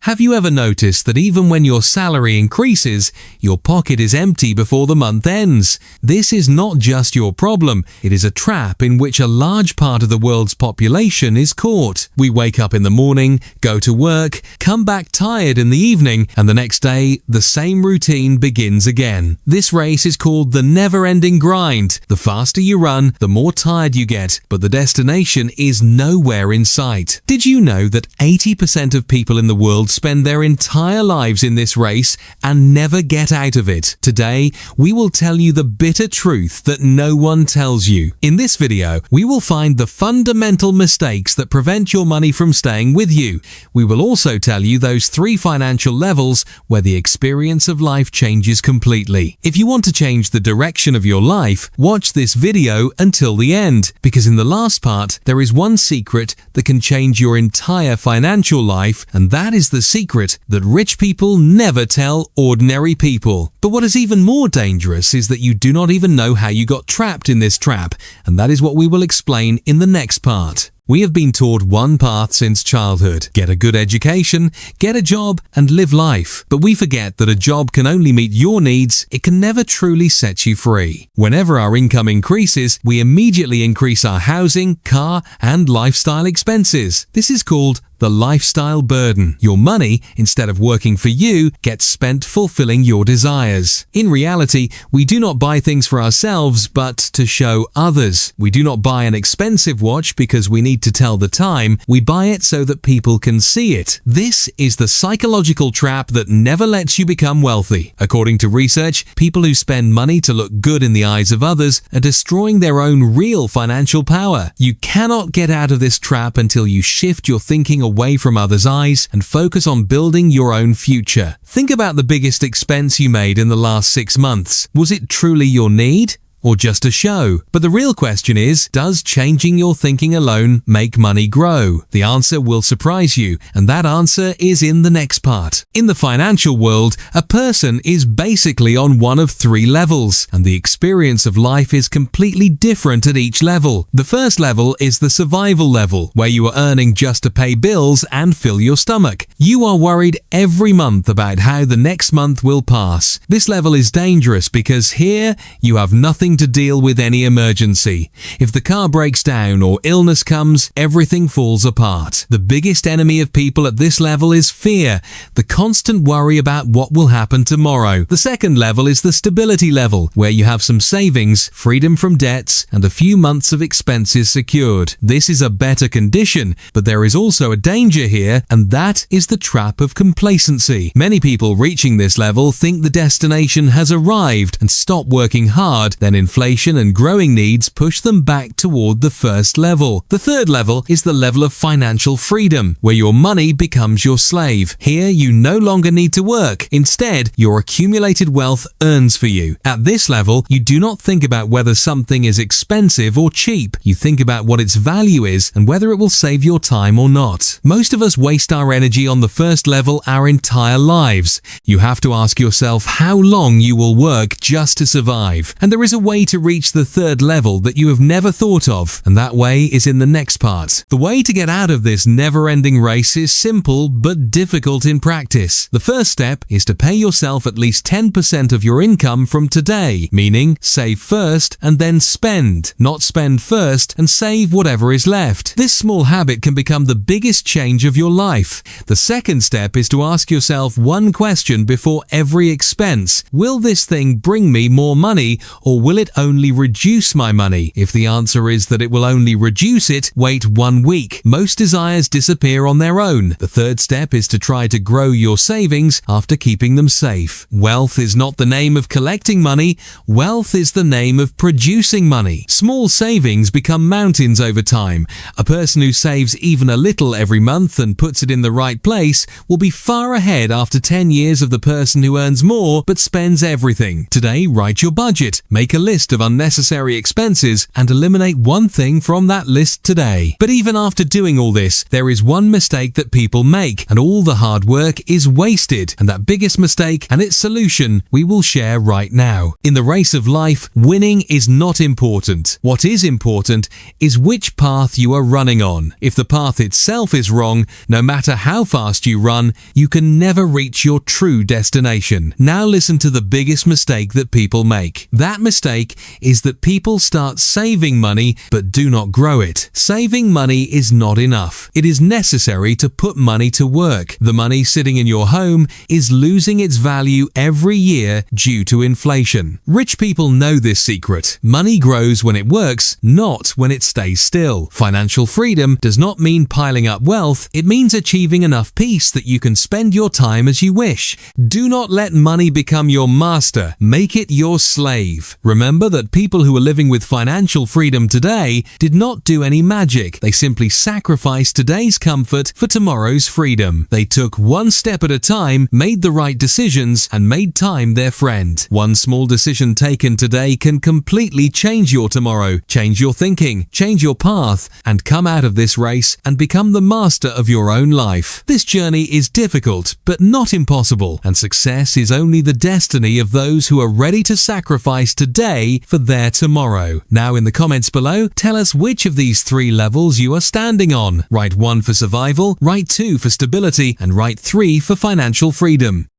Have you ever noticed that even when your salary increases, your pocket is empty before the month ends? This is not just your problem, it is a trap in which a large part of the world's population is caught. We wake up in the morning, go to work, come back tired in the evening, and the next day, the same routine begins again. This race is called the never-ending grind. The faster you run, the more tired you get, but the destination is nowhere in sight. Did you know that 80% of people in the world spend their entire lives in this race and never get out of it? Today, we will tell you the bitter truth that no one tells you. In this video, we will find the fundamental mistakes that prevent your money from staying with you. We will also tell you those 3 financial levels where the experience of life changes completely. If you want to change the direction of your life, watch this video until the end, because in the last part, there is one secret that can change your entire financial life, and that is the secret that rich people never tell ordinary people. But what is even more dangerous is that you do not even know how you got trapped in this trap, and that is what we will explain in the next part. We have been taught one path since childhood: get a good education, get a job, and live life. But we forget that a job can only meet your needs, it can never truly set you free. Whenever our income increases, we immediately increase our housing, car, and lifestyle expenses. This is called the lifestyle burden. Your money, instead of working for you, gets spent fulfilling your desires. In reality, we do not buy things for ourselves, but to show others. We do not buy an expensive watch because we need to tell the time. We buy it so that people can see it. This is the psychological trap that never lets you become wealthy. According to research, people who spend money to look good in the eyes of others are destroying their own real financial power. You cannot get out of this trap until you shift your thinking away from others' eyes and focus on building your own future. Think about the biggest expense you made in the last 6 months. Was it truly your need? Or just a show? But the real question is, does changing your thinking alone make money grow? The answer will surprise you, and that answer is in the next part. In the financial world, a person is basically on one of 3 levels, and the experience of life is completely different at each level. The first level is the survival level, where you are earning just to pay bills and fill your stomach. You are worried every month about how the next month will pass. This level is dangerous because here you have nothing to deal with any emergency. If the car breaks down or illness comes, everything falls apart. The biggest enemy of people at this level is fear, the constant worry about what will happen tomorrow. The second level is the stability level, where you have some savings, freedom from debts, and a few months of expenses secured. This is a better condition, but there is also a danger here, and that is the trap of complacency. Many people reaching this level think the destination has arrived and stop working hard, then inflation and growing needs push them back toward the first level. The third level is the level of financial freedom, where your money becomes your slave. Here, you no longer need to work. Instead, your accumulated wealth earns for you. At this level, you do not think about whether something is expensive or cheap. You think about what its value is and whether it will save your time or not. Most of us waste our energy on the first level our entire lives. You have to ask yourself how long you will work just to survive. And there is a way to reach the third level that you have never thought of, and that way is in the next part. The way to get out of this never-ending race is simple but difficult in practice. The first step is to pay yourself at least 10% of your income from today, meaning save first and then spend, not spend first and save whatever is left. This small habit can become the biggest change of your life. The second step is to ask yourself one question before every expense: will this thing bring me more money, or will it only reduce my money? If the answer is that it will only reduce it, wait 1 week. Most desires disappear on their own. The third step is to try to grow your savings after keeping them safe. Wealth is not the name of collecting money. Wealth is the name of producing money. Small savings become mountains over time. A person who saves even a little every month and puts it in the right place will be far ahead after 10 years of the person who earns more but spends everything. Today, write your budget. Make a list of unnecessary expenses and eliminate one thing from that list today. But even after doing all this, there is one mistake that people make, and all the hard work is wasted. And that biggest mistake and its solution we will share right now. In the race of life, winning is not important. What is important is which path you are running on. If the path itself is wrong, no matter how fast you run, you can never reach your true destination. Now listen to the biggest mistake that people make. That mistake is that people start saving money but do not grow it. Saving money is not enough. It is necessary to put money to work. The money sitting in your home is losing its value every year due to inflation. Rich people know this secret. Money grows when it works, not when it stays still. Financial freedom does not mean piling up wealth. It means achieving enough peace that you can spend your time as you wish. Do not let money become your master. Make it your slave. Remember that people who are living with financial freedom today did not do any magic. They simply sacrificed today's comfort for tomorrow's freedom. They took one step at a time, made the right decisions, and made time their friend. One small decision taken today can completely change your tomorrow, change your thinking, change your path, and come out of this race and become the master of your own life. This journey is difficult, but not impossible, and success is only the destiny of those who are ready to sacrifice today for their tomorrow. Now in the comments below, tell us which of these 3 levels you are standing on. Write 1 for survival, write 2 for stability, and write 3 for financial freedom.